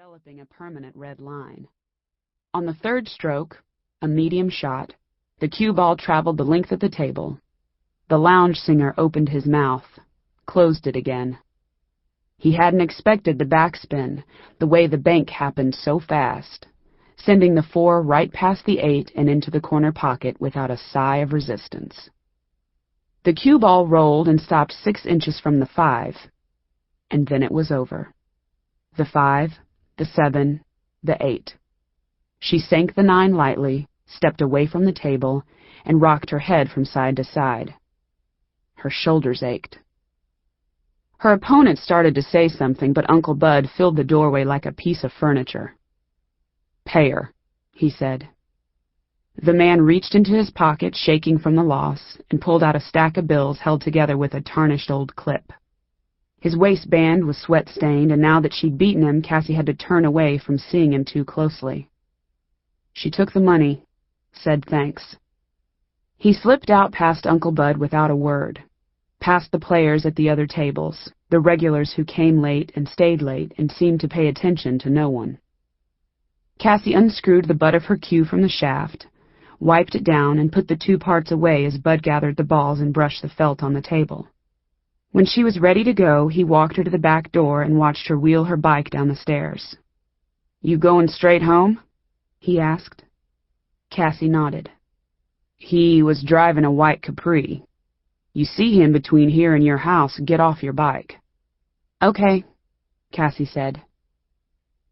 developing a permanent red line. On the third stroke, a medium shot, the cue ball traveled the length of the table. The lounge singer opened his mouth, closed it again. He hadn't expected the backspin, the way the bank happened so fast, sending the 4 right past the 8 and into the corner pocket without a sigh of resistance. The cue ball rolled and stopped 6 inches from the 5, and then it was over. The 5, the 7, the 8. She sank the 9 lightly, stepped away from the table, and rocked her head from side to side. Her shoulders ached. Her opponent started to say something, but Uncle Bud filled the doorway like a piece of furniture. "Pay her," he said. The man reached into his pocket, shaking from the loss, and pulled out a stack of bills held together with a tarnished old clip. His waistband was sweat-stained, and now that she'd beaten him, Cassie had to turn away from seeing him too closely. She took the money, said thanks. He slipped out past Uncle Bud without a word, past the players at the other tables, the regulars who came late and stayed late and seemed to pay attention to no one. Cassie unscrewed the butt of her cue from the shaft, wiped it down, and put the 2 parts away as Bud gathered the balls and brushed the felt on the table. When she was ready to go, he walked her to the back door and watched her wheel her bike down the stairs. "You going straight home?" he asked. Cassie nodded. "He was driving a white Capri. You see him between here and your house, get off your bike." "Okay," Cassie said.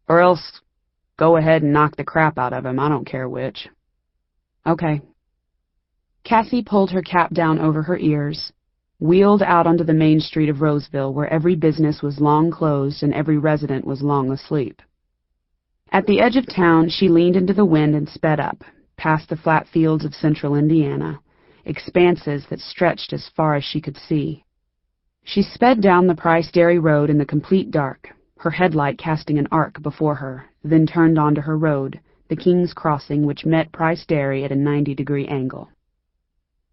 "Or else go ahead and knock the crap out of him, I don't care which." "Okay." Cassie pulled her cap down over her ears, wheeled out onto the main street of Roseville, where every business was long closed and every resident was long asleep. At the edge of town, she leaned into the wind and sped up, past the flat fields of central Indiana, expanses that stretched as far as she could see. She sped down the Price Dairy Road in the complete dark, her headlight casting an arc before her, then turned onto her road, the King's Crossing, which met Price Dairy at a 90-degree angle.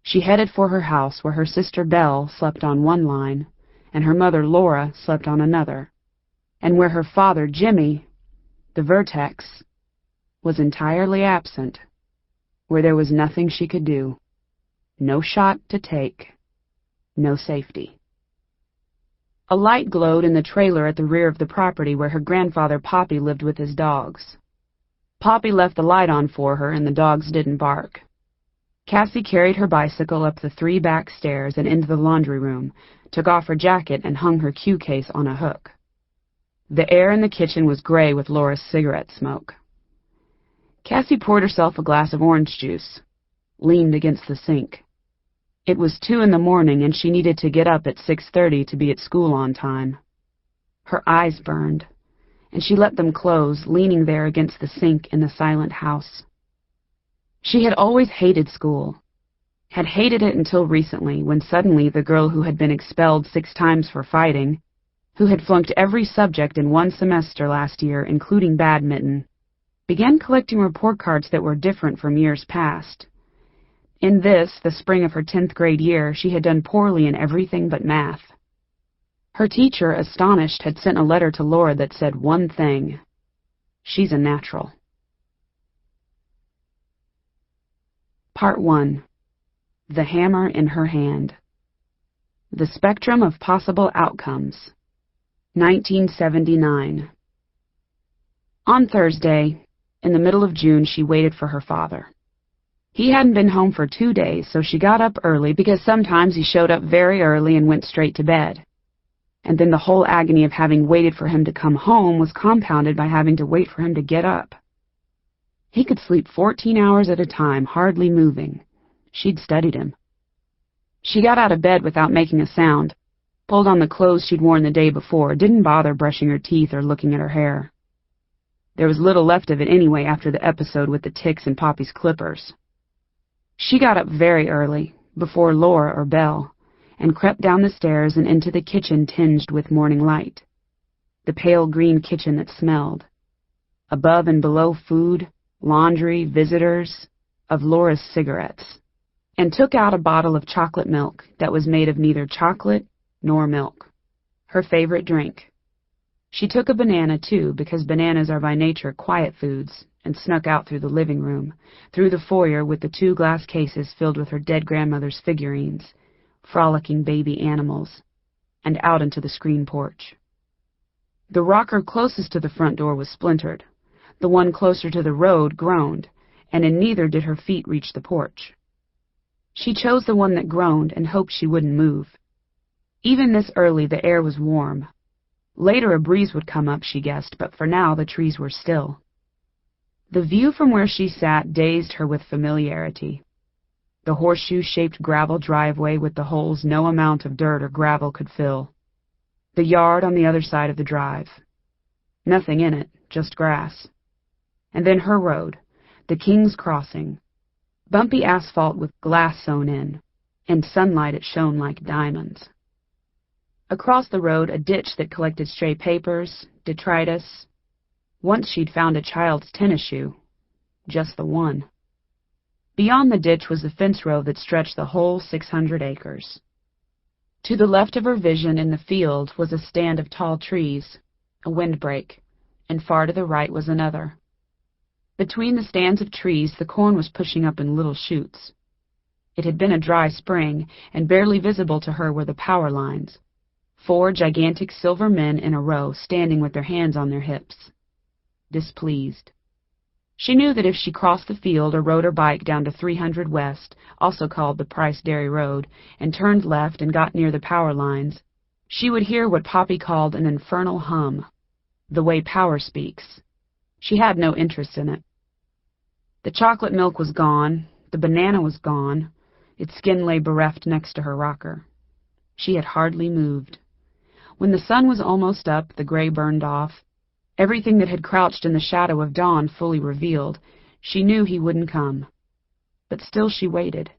She headed for her house, where her sister Belle slept on one line, and her mother Laura slept on another, and where her father Jimmy, the Vertex, was entirely absent, where there was nothing she could do, no shot to take, no safety. A light glowed in the trailer at the rear of the property where her grandfather Poppy lived with his dogs. Poppy left the light on for her, and the dogs didn't bark. Cassie carried her bicycle up the 3 back stairs and into the laundry room, took off her jacket, and hung her cue case on a hook. The air in the kitchen was gray with Laura's cigarette smoke. Cassie poured herself a glass of orange juice, leaned against the sink. It was 2 in the morning, and she needed to get up at 6:30 to be at school on time. Her eyes burned, and she let them close, leaning there against the sink in the silent house. She had always hated school, had hated it until recently, when suddenly the girl who had been expelled 6 times for fighting, who had flunked every subject in 1 semester last year, including badminton, began collecting report cards that were different from years past. In this, the spring of her 10th grade year, she had done poorly in everything but math. Her teacher, astonished, had sent a letter to Laura that said one thing: "She's a natural." Part 1. The Hammer in Her Hand. The Spectrum of Possible Outcomes. 1979. On Thursday, in the middle of June, she waited for her father. He hadn't been home for 2 days, so she got up early because sometimes he showed up very early and went straight to bed. And then the whole agony of having waited for him to come home was compounded by having to wait for him to get up. He could sleep 14 hours at a time, hardly moving. She'd studied him. She got out of bed without making a sound, pulled on the clothes she'd worn the day before, didn't bother brushing her teeth or looking at her hair. There was little left of it anyway after the episode with the ticks and Poppy's clippers. She got up very early, before Laura or Belle, and crept down the stairs and into the kitchen tinged with morning light. The pale green kitchen that smelled. Above and below food, laundry, visitors, of Laura's cigarettes, and took out a bottle of chocolate milk that was made of neither chocolate nor milk, her favorite drink. She took a banana, too, because bananas are by nature quiet foods, and snuck out through the living room, through the foyer with the 2 glass cases filled with her dead grandmother's figurines, frolicking baby animals, and out into the screen porch. The rocker closest to the front door was splintered. The one closer to the road groaned, and in neither did her feet reach the porch. She chose the one that groaned and hoped she wouldn't move. Even this early, the air was warm. Later a breeze would come up, she guessed, but for now the trees were still. The view from where she sat dazed her with familiarity. The horseshoe-shaped gravel driveway with the holes no amount of dirt or gravel could fill. The yard on the other side of the drive. Nothing in it, just grass. And then her road, the King's Crossing. Bumpy asphalt with glass sewn in. In sunlight it shone like diamonds. Across the road, a ditch that collected stray papers, detritus. Once she'd found a child's tennis shoe. Just the one. Beyond the ditch was the fence row that stretched the whole 600 acres. To the left of her vision in the field was a stand of tall trees, a windbreak, and far to the right was another. Between the stands of trees, the corn was pushing up in little shoots. It had been a dry spring, and barely visible to her were the power lines. 4 gigantic silver men in a row, standing with their hands on their hips. Displeased. She knew that if she crossed the field or rode her bike down to 300 West, also called the Price Dairy Road, and turned left and got near the power lines, she would hear what Poppy called an infernal hum, the way power speaks. She had no interest in it. The chocolate milk was gone, the banana was gone, its skin lay bereft next to her rocker. She had hardly moved. When the sun was almost up, the gray burned off. Everything that had crouched in the shadow of dawn fully revealed. She knew he wouldn't come. But still she waited.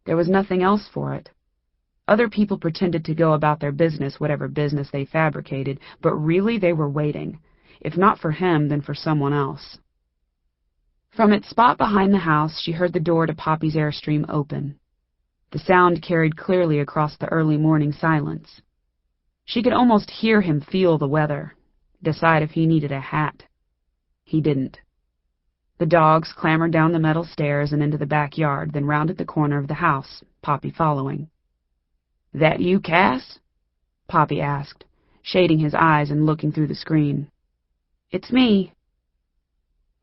There was nothing else for it. Other people pretended to go about their business, whatever business they fabricated, but really they were waiting. If not for him, then for someone else. From its spot behind the house, she heard the door to Poppy's Airstream open. The sound carried clearly across the early morning silence. She could almost hear him feel the weather, decide if he needed a hat. He didn't. The dogs clambered down the metal stairs and into the backyard, then rounded the corner of the house, Poppy following. "That you, Cass?" Poppy asked, shading his eyes and looking through the screen. "It's me."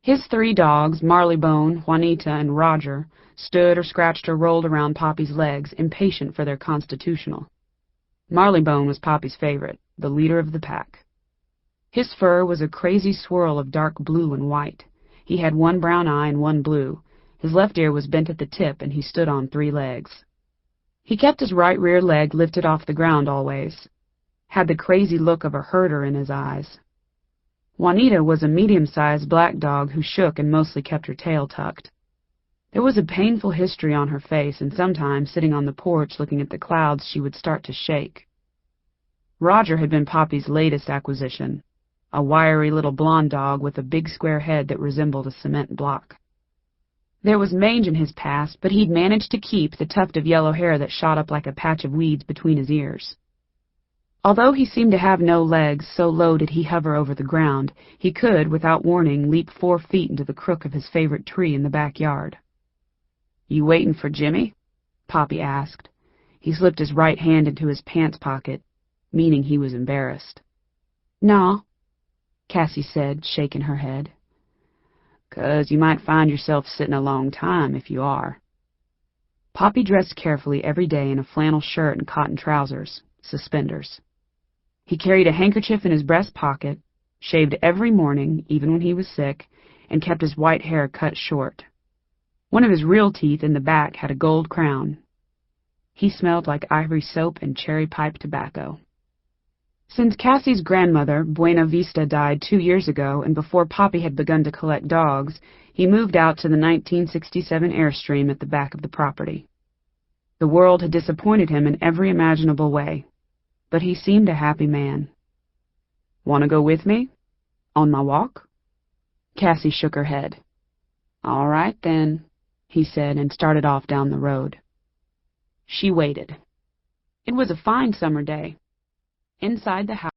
His 3 dogs, Marleybone, Juanita, and Roger, stood or scratched or rolled around Poppy's legs, impatient for their constitutional. Marleybone was Poppy's favorite, the leader of the pack. His fur was a crazy swirl of dark blue and white. He had 1 brown eye and 1 blue. His left ear was bent at the tip, and he stood on 3 legs. He kept his right rear leg lifted off the ground always. Had the crazy look of a herder in his eyes. Juanita was a medium-sized black dog who shook and mostly kept her tail tucked. There was a painful history on her face, and sometimes, sitting on the porch looking at the clouds, she would start to shake. Roger had been Poppy's latest acquisition, a wiry little blonde dog with a big square head that resembled a cement block. There was mange in his past, but he'd managed to keep the tuft of yellow hair that shot up like a patch of weeds between his ears. Although he seemed to have no legs, so low did he hover over the ground, he could, without warning, leap 4 feet into the crook of his favorite tree in the backyard. "You waitin' for Jimmy?" Poppy asked. He slipped his right hand into his pants pocket, meaning he was embarrassed. "No," Cassie said, shaking her head. "'Cause you might find yourself sitting a long time if you are." Poppy dressed carefully every day in a flannel shirt and cotton trousers, suspenders. He carried a handkerchief in his breast pocket, shaved every morning, even when he was sick, and kept his white hair cut short. One of his real teeth in the back had a gold crown. He smelled like ivory soap and cherry pipe tobacco. Since Cassie's grandmother, Buena Vista, died 2 years ago, and before Poppy had begun to collect dogs, he moved out to the 1967 Airstream at the back of the property. The world had disappointed him in every imaginable way, but he seemed a happy man. "Want to go with me? On my walk?" Cassie shook her head. "All right, then," he said, and started off down the road. She waited. It was a fine summer day. Inside the house,